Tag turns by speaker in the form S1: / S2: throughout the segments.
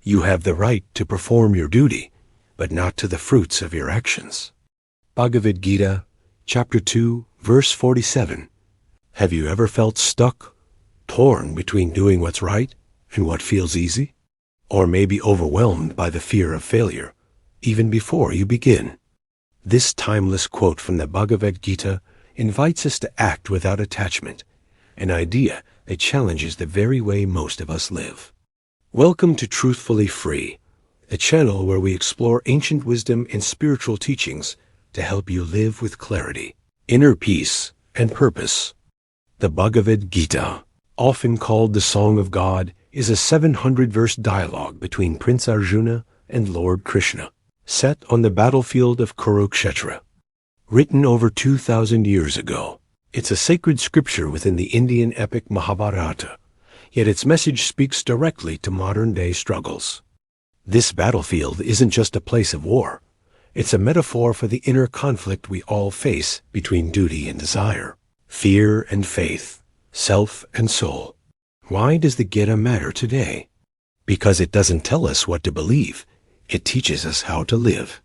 S1: You have the right to perform your duty, but not to the fruits of your actions. Bhagavad Gita, chapter 2, verse 47. Have you ever felt stuck, torn between doing what's right and what feels easy? Or maybe overwhelmed by the fear of failure, even before you begin? This timeless quote from the Bhagavad Gita invites us to act without attachment, an idea that challenges the very way most of us live. Welcome to Truthfully Free, a channel where we explore ancient wisdom and spiritual teachings to help you live with clarity, inner peace, and purpose. The Bhagavad Gita, often called the Song of God, is a 700-verse dialogue between Prince Arjuna and Lord Krishna, set on the battlefield of Kurukshetra. Written over 2,000 years ago, it's a sacred scripture within the Indian epic Mahabharata, yet its message speaks directly to modern-day struggles. This battlefield isn't just a place of war. It's a metaphor for the inner conflict we all face between duty and desire, fear and faith, self and soul. Why does the Gita matter today? Because it doesn't tell us what to believe. It teaches us how to live.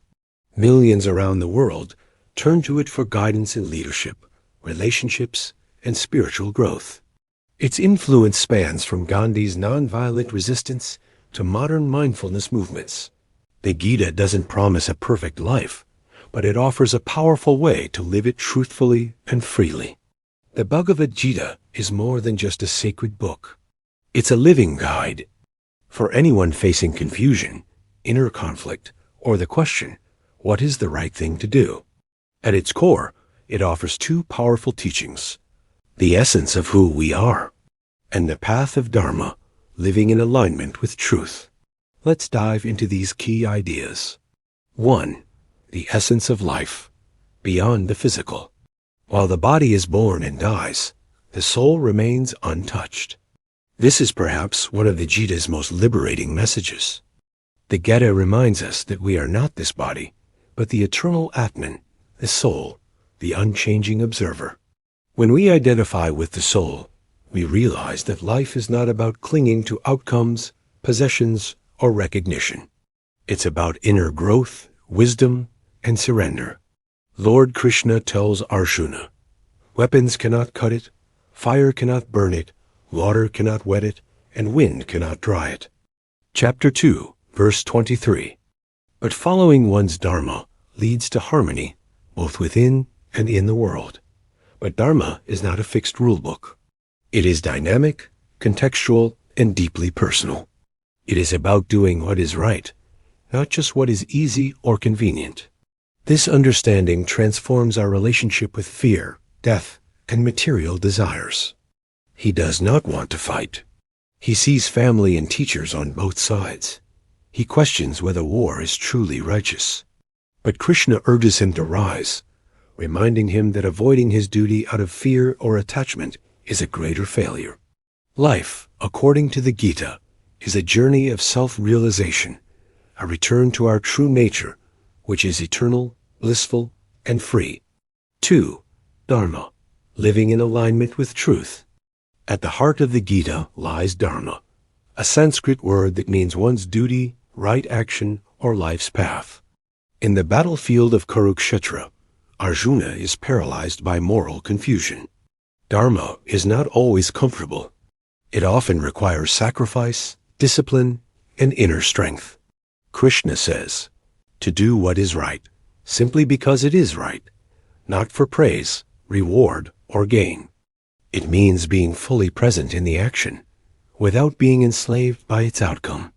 S1: Millions around the world turn to it for guidance in leadership, relationships, and spiritual growth. Its influence spans from Gandhi's nonviolent resistance to modern mindfulness movements. The Gita doesn't promise a perfect life, but it offers a powerful way to live it truthfully and freely. The Bhagavad Gita is more than just a sacred book. It's a living guide. For anyone facing confusion, inner conflict, or the question, what is the right thing to do? At its core, it offers two powerful teachings: the essence of who we are, and the path of Dharma, living in alignment with truth. Let's dive into these key ideas. 1. The essence of life, beyond the physical. While the body is born and dies, the soul remains untouched. This is perhaps one of the Gita's most liberating messages. The Gita reminds us that we are not this body, but the eternal Atman, the soul, the unchanging observer. When we identify with the soul, we realize that life is not about clinging to outcomes, possessions, or recognition. It's about inner growth, wisdom, and surrender. Lord Krishna tells Arjuna, weapons cannot cut it, fire cannot burn it, water cannot wet it, and wind cannot dry it. Chapter 2, verse 23. But following one's Dharma leads to harmony, both within and in the world. But Dharma is not a fixed rulebook. It is dynamic, contextual, and deeply personal. It is about doing what is right, not just what is easy or convenient. This understanding transforms our relationship with fear, death, and material desires. He does not want to fight. He sees family and teachers on both sides. He questions whether war is truly righteous. But Krishna urges him to rise, reminding him that avoiding his duty out of fear or attachment is a greater failure. Life, according to the Gita, is a journey of self-realization, a return to our true nature, which is eternal, blissful, and free. 2. Dharma, living in alignment with truth. At the heart of the Gita lies Dharma, a Sanskrit word that means one's duty, right action, or life's path. In the battlefield of Kurukshetra, Arjuna is paralyzed by moral confusion. Dharma is not always comfortable. It often requires sacrifice, discipline, and inner strength. Krishna says, to do what is right, simply because it is right, not for praise, reward, or gain. It means being fully present in the action, without being enslaved by its outcome.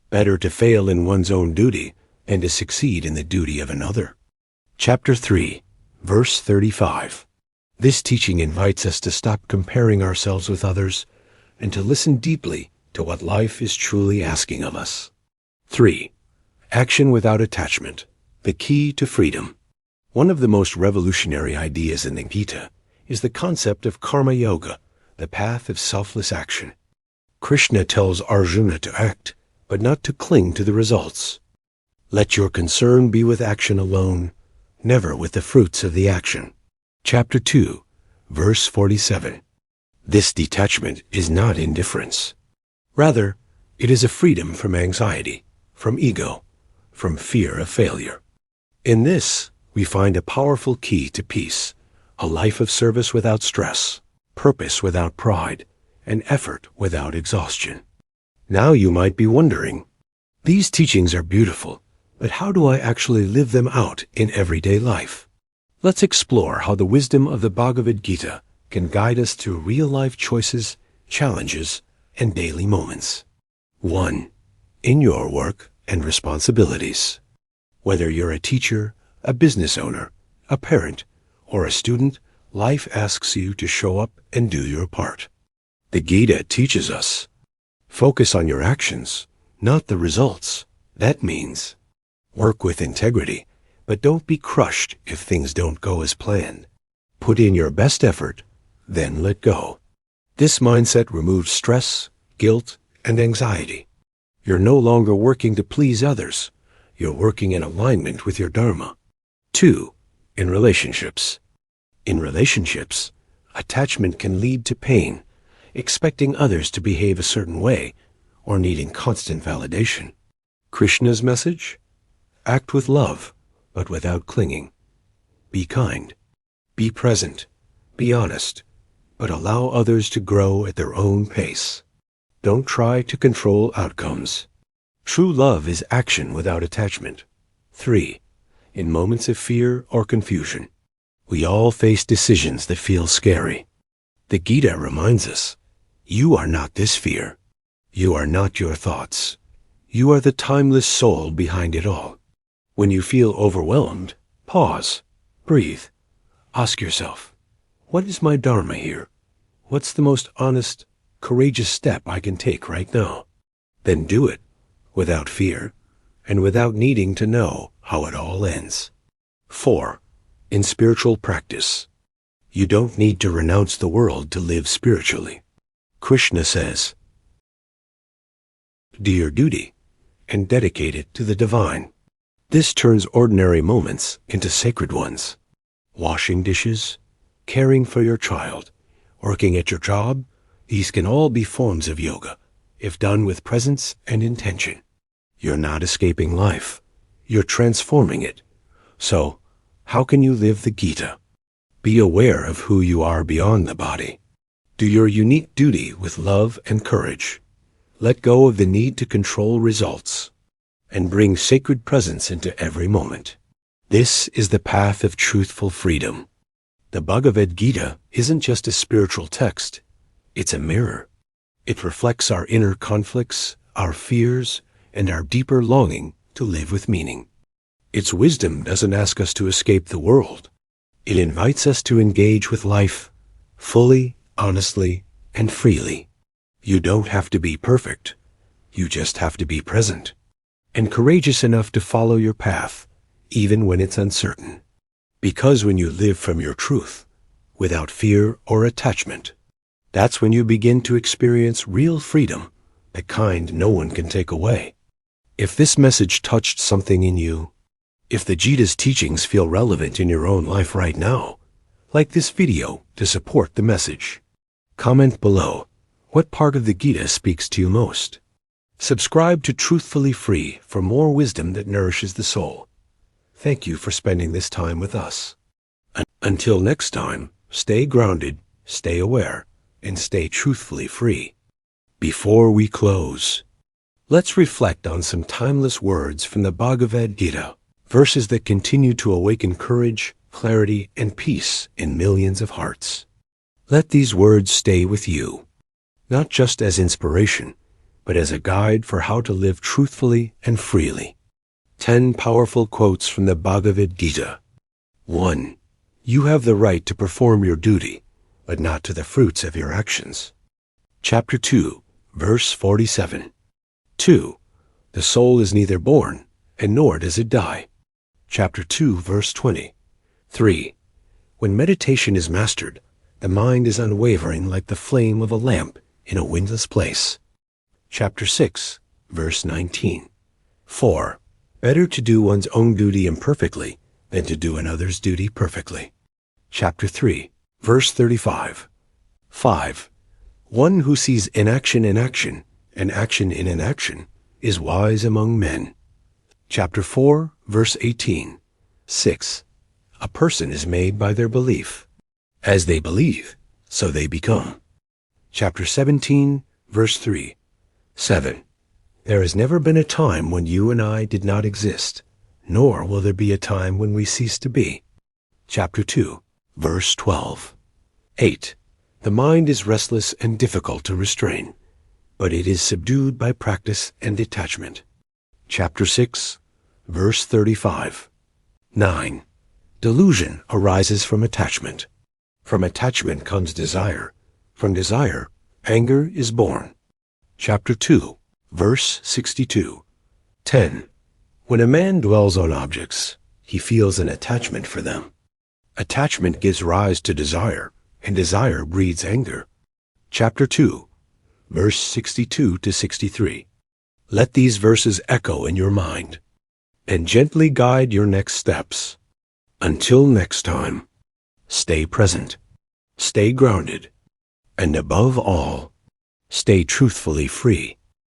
S1: Better to fail in one's own duty than to succeed in the duty of another. Chapter 3, verse 35. This teaching invites us to stop comparing ourselves with others and to listen deeply to what life is truly asking of us. 3. Action without attachment, the key to freedom. One of the most revolutionary ideas in the Gita is the concept of karma yoga, the path of selfless action. Krishna tells Arjuna to act, but not to cling to the results. Let your concern be with action alone, never with the fruits of the action. Chapter 2, verse 47. This detachment is not indifference. Rather, It is a freedom from anxiety, from ego, from fear of failure. In this, we find a powerful key to peace, a life of service without stress, purpose without pride, and effort without exhaustion. Now you might be wondering, these teachings are beautiful, but how do I actually live them out in everyday life? Let's explore how the wisdom of the Bhagavad Gita can guide us through real-life choices, challenges, and daily moments. 1. In your work and responsibilities. Whether you're a teacher, a business owner, a parent, or a student, life asks you to show up and do your part. The Gita teaches us, focus on your actions, not the results. That means, work with integrity, but don't be crushed if things don't go as planned. Put in your best effort, then let go. This mindset removes stress, guilt, and anxiety. You're no longer working to please others. You're working in alignment with your Dharma. 2. In relationships. In relationships, attachment can lead to pain, expecting others to behave a certain way, or needing constant validation. Krishna's message? Act with love, but without clinging. Be kind. Be present. Be honest, but allow others to grow at their own pace. Don't try to control outcomes. True love is action without attachment. 3. In moments of fear or confusion. We all face decisions that feel scary. The Gita reminds us, you are not this fear. You are not your thoughts. You are the timeless soul behind it all. When you feel overwhelmed, pause, breathe. Ask yourself, what is my Dharma here? What's the most honest, courageous step I can take right now? Then do it, without fear, and without needing to know how it all ends. 4. In spiritual practice. You don't need to renounce the world to live spiritually. Krishna says, do your duty and dedicate it to the divine. This turns ordinary moments into sacred ones. Washing dishes, caring for your child, working at your job, these can all be forms of yoga, if done with presence and intention. You're not escaping life. You're transforming it. So, how can you live the Gita? Be aware of who you are beyond the body. Do your unique duty with love and courage. Let go of the need to control results, and bring sacred presence into every moment. This is the path of truthful freedom. The Bhagavad Gita isn't just a spiritual text. It's a mirror. It reflects our inner conflicts, our fears, and our deeper longing to live with meaning. Its wisdom doesn't ask us to escape the world. It invites us to engage with life fully, honestly, and freely. You don't have to be perfect. You just have to be present and courageous enough to follow your path, even when it's uncertain. Because when you live from your truth, without fear or attachment, that's when you begin to experience real freedom, the kind no one can take away. If this message touched something in you, if the Gita's teachings feel relevant in your own life right now, like this video to support the message. Comment below what part of the Gita speaks to you most. Subscribe to Truthfully Free for more wisdom that nourishes the soul. Thank you for spending this time with us. Until next time, stay grounded, stay aware, and stay truthfully free. Before we close, let's reflect on some timeless words from the Bhagavad Gita, verses that continue to awaken courage, clarity, and peace in millions of hearts. Let these words stay with you, not just as inspiration, but as a guide for how to live truthfully and freely. 10 powerful quotes from the Bhagavad Gita. 1. You have the right to perform your duty, but not to the fruits of your actions. Chapter 2, verse 47. 2. The soul is neither born, and nor does it die. Chapter 2, verse 20. 3. When meditation is mastered, the mind is unwavering like the flame of a lamp in a windless place. Chapter 6, verse 19. 4. Better to do one's own duty imperfectly than to do another's duty perfectly. Chapter 3, verse 35. 5. One who sees inaction in action and action in inaction is wise among men. Chapter 4, verse 18. 6. A person is made by their belief. As they believe, so they become. Chapter 17, verse 3. 7. There has never been a time when you and I did not exist, nor will there be a time when we cease to be. Chapter 2, verse 12. 8. The mind is restless and difficult to restrain, but it is subdued by practice and detachment. Chapter 6, verse 35. 9. Delusion arises from attachment. From attachment comes desire. From desire, anger is born. Chapter 2, verse 62. 10. When a man dwells on objects, he feels an attachment for them. Attachment gives rise to desire, and desire breeds anger. Chapter 2, verse 62 to 63. Let these verses echo in your mind, and gently guide your next steps. Until next time, stay present, stay grounded, and above all, stay truthfully free.